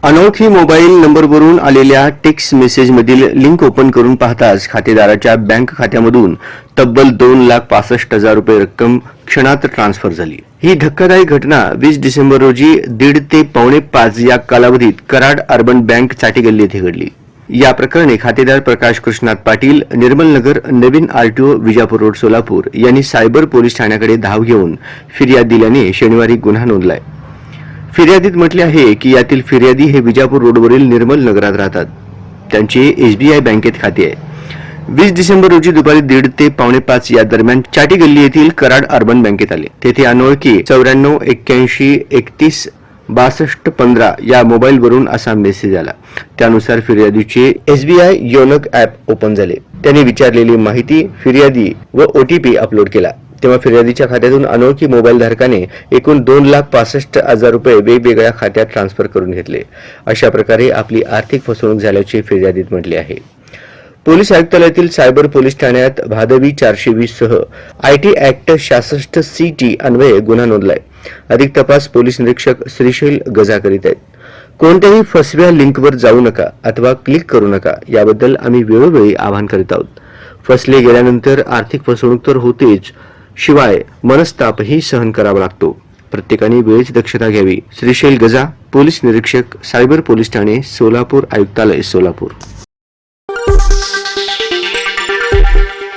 अनोळखी मोबाईल नंबरवरून आलेल्या टेक्स्ट मेसेजमधील लिंक ओपन करून पाहताच खातेदाराच्या बँक खात्यामधून तब्बल 2,65,000 रुपये रक्कम क्षणात ट्रान्सफर झाली। ही धक्कादायक घटना 20 डिसेंबर रोजी 1:30 ते 4:45 या कालावधीत कराड अर्बन बँक चाटीगल्ली येथे घडली। या प्रकरणी खातेदार प्रकाश कृष्णात पाटील, निर्मल नगर, नवीन आरटीओ, विजापूर रोड, सोलापूर यांनी सायबर पोलीस ठाण्याकडे धाव घेऊन फिर्याद दिल्याने शनिवारी गुन्हा नोंदलाय। फिर्यादीत म्हटले आहे की यातील फिर्यादी हे विजापूर रोडवरील निर्मल नगरात राहतात। त्यांचे एसबीआय बँकेत खाते आहे। 20 डिसेंबर रोजी दुपारी 1:30 ते 4:45 या दरम्यान चाटीगल्ली येथील कराड अर्बन बँकेत आले। तेथे अनोळखी 94 81 31 62 15 या मोबाईलवरून असा मेसेज आला। त्यानुसार फिर्यादीचे एसबीआय योनक ॲप ओपन झाले। त्यांनी विचारलेली माहिती, फिर्यादी व ओटीपी अपलोड केला। तेव्हा फिर्यादीच्या खात्यातून अनोळखी मोबाईल धारकाने एकूण 2,65,000 रुपये वेगवेगळ्या खात्यात ट्रान्सफर करून घेतले। अशा प्रकारे आपली आर्थिक फसवणूक झाल्याचे फिर्यादीत म्हटले आहे। पोलीस आयुक्तालयातील सायबर पोलीस ठाण्यात भादवी 420 सह आयटी ऍक्ट 66 CT अन्वये गुन्हा नोंदलाय। अधिक तपास पोलीस निरीक्षक श्रीशैल गजा करीत आहेत। कोणत्याही फसव्या लिंकवर जाऊ नका अथवा क्लिक करू नका याबद्दल आम्ही वेळोवेळी आवाहन करीत आहोत। फसले गेल्यानंतर आर्थिक फसवणूक तर होतेच, शिवाय मनस्तापही सहन करावा लागतो। प्रत्येकाने वेळेची दक्षता घ्यावी। श्रीशैल गजा, पोलीस निरीक्षक, सायबर पोलीस ठाणे, सोलापूर आयुक्तालय, सोलापूर।